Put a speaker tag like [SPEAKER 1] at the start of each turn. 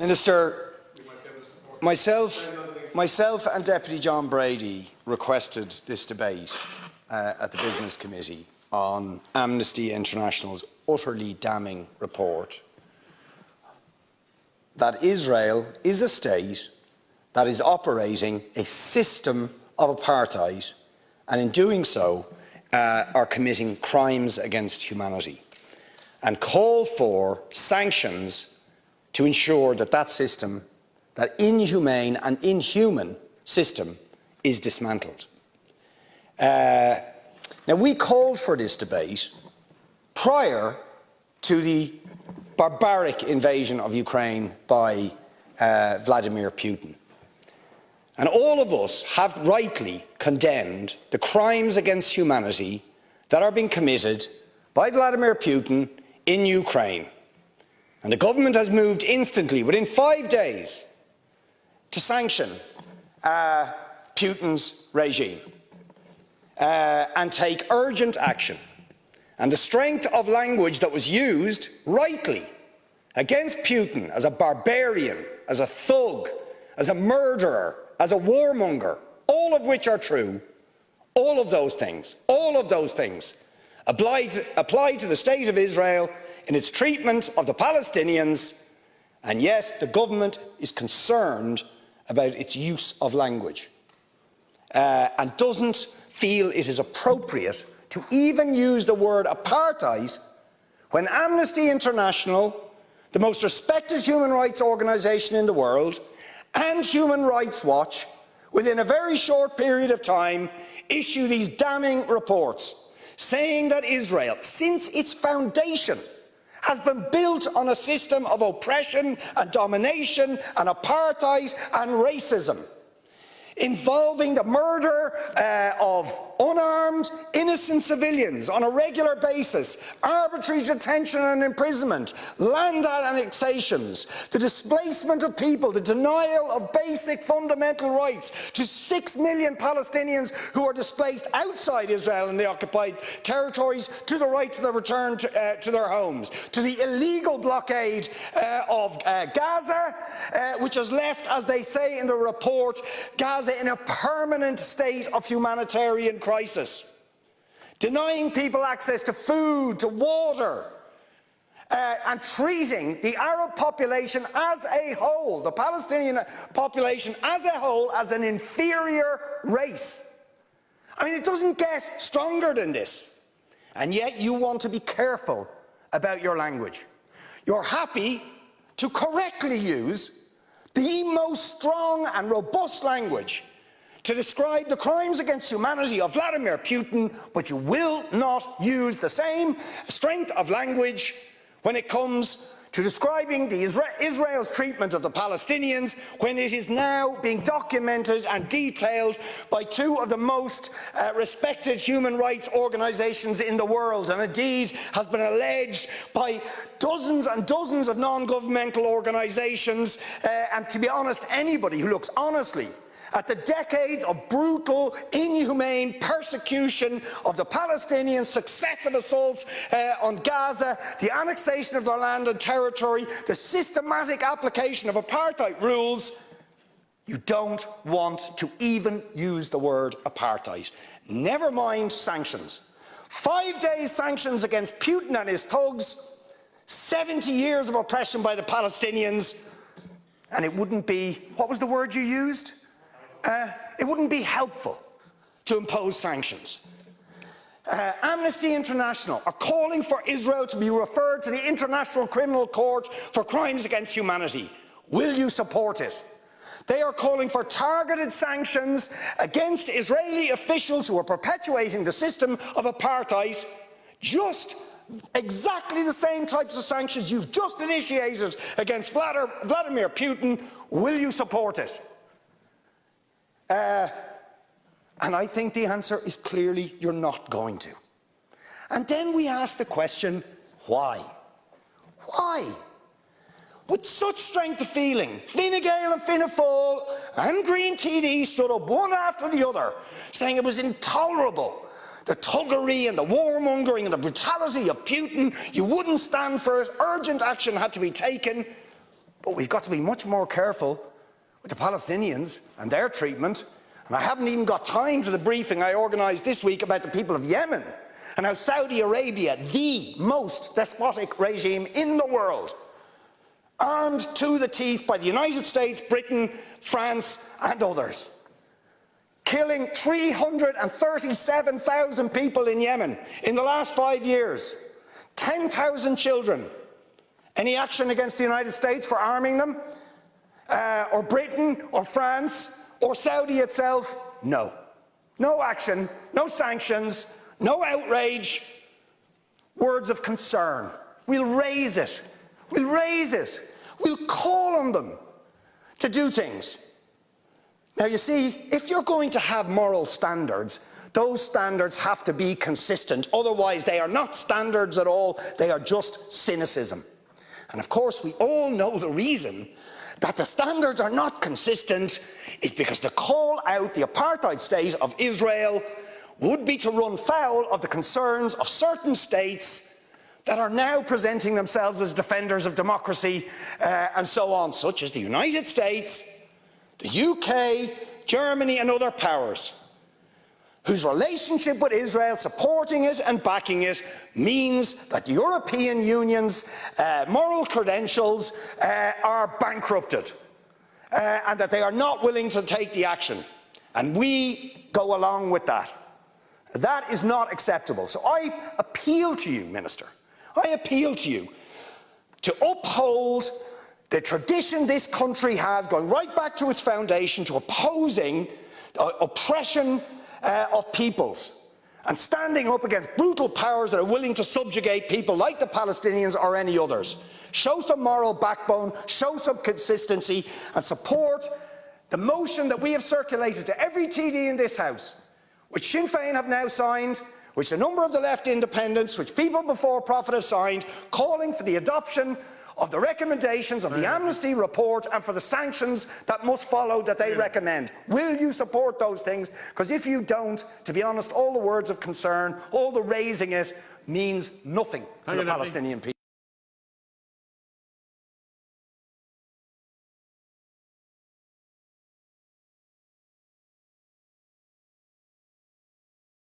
[SPEAKER 1] Minister, myself and Deputy John Brady requested this debate at the Business Committee on Amnesty International's utterly damning report that Israel is a state that is operating a system of apartheid, and in doing so are committing crimes against humanity, and call for sanctions to ensure that that system, that inhumane and inhuman system, is dismantled. Now, we called for this debate prior to the barbaric invasion of Ukraine by Vladimir Putin. And all of us have rightly condemned the crimes against humanity that are being committed by Vladimir Putin in Ukraine. And the government has moved instantly, within 5 days, to sanction Putin's regime and take urgent action. And the strength of language that was used, rightly, against Putin as a barbarian, as a thug, as a murderer, as a warmonger, all of which are true, all of those things apply to the State of Israel in its treatment of the Palestinians, and yes, the government is concerned about its use of language and doesn't feel it is appropriate to even use the word apartheid when Amnesty International, the most respected human rights organisation in the world, and Human Rights Watch, within a very short period of time, issue these damning reports saying that Israel, since its foundation, has been built on a system of oppression and domination and apartheid and racism, involving the murder of unarmed, innocent civilians on a regular basis, arbitrary detention and imprisonment, land annexations, the displacement of people, the denial of basic fundamental rights to 6 million Palestinians who are displaced outside Israel and the occupied territories, to the right to the return to their homes, to the illegal blockade of Gaza, which has left, as they say in the report, Gaza in a permanent state of humanitarian crisis, denying people access to food, to water, and treating the Arab population as a whole, the Palestinian population as a whole, as an inferior race. I mean, it doesn't get stronger than this. And yet you want to be careful about your language. You're happy to correctly use the most strong and robust language to describe the crimes against humanity of Vladimir Putin, but you will not use the same strength of language when it comes to describing Israel's treatment of the Palestinians, when it is now being documented and detailed by two of the most respected human rights organisations in the world, and indeed has been alleged by dozens and dozens of non-governmental organisations, and to be honest, anybody who looks honestly at the decades of brutal, inhumane persecution of the Palestinians, successive assaults on Gaza, the annexation of their land and territory, the systematic application of apartheid rules, you don't want to even use the word apartheid. Never mind sanctions. 5 days sanctions against Putin and his thugs, 70 years of oppression by the Palestinians, and it wouldn't be, what was the word you used? It wouldn't be helpful to impose sanctions. Amnesty International are calling for Israel to be referred to the International Criminal Court for crimes against humanity. Will you support it? They are calling for targeted sanctions against Israeli officials who are perpetuating the system of apartheid, just exactly the same types of sanctions you've just initiated against Vladimir Putin. Will you support it? And I think the answer is clearly you're not going to. And then we ask the question, why? Why? With such strength of feeling, Fine Gael and Fianna Fáil and Green TD stood up one after the other, saying it was intolerable, the thuggery and the warmongering and the brutality of Putin. You wouldn't stand for it. Urgent action had to be taken. But we've got to be much more careful with the Palestinians and their treatment. And I haven't even got time to the briefing I organised this week about the people of Yemen and how Saudi Arabia, the most despotic regime in the world, armed to the teeth by the United States, Britain, France and others, killing 337,000 people in Yemen in the last 5 years, 10,000 children. Any action against the United States for arming them? Or Britain, or France, or Saudi itself? No. No action, no sanctions, no outrage. Words of concern. We'll raise it. We'll raise it. We'll call on them to do things. Now you see, if you're going to have moral standards, those standards have to be consistent. Otherwise they are not standards at all, they are just cynicism. And of course we all know the reason that the standards are not consistent is because to call out the apartheid state of Israel would be to run foul of the concerns of certain states that are now presenting themselves as defenders of democracy and so on, such as the United States, the UK, Germany and other powers, whose relationship with Israel, supporting it and backing it, means that the European Union's moral credentials are bankrupted and that they are not willing to take the action. And we go along with that. That is not acceptable. So I appeal to you, Minister, I appeal to you to uphold the tradition this country has, going right back to its foundation, to opposing oppression of peoples and standing up against brutal powers that are willing to subjugate people like the Palestinians or any others. Show some moral backbone, show some consistency and support the motion that we have circulated to every TD in this House, which Sinn Féin have now signed, which a number of the left independents, which People Before Profit have signed, calling for the adoption of the recommendations of the Amnesty report and for the sanctions that must follow that they recommend. Will you support those things? Because if you don't, to be honest, all the words of concern, all the raising it, means nothing to the Palestinian people.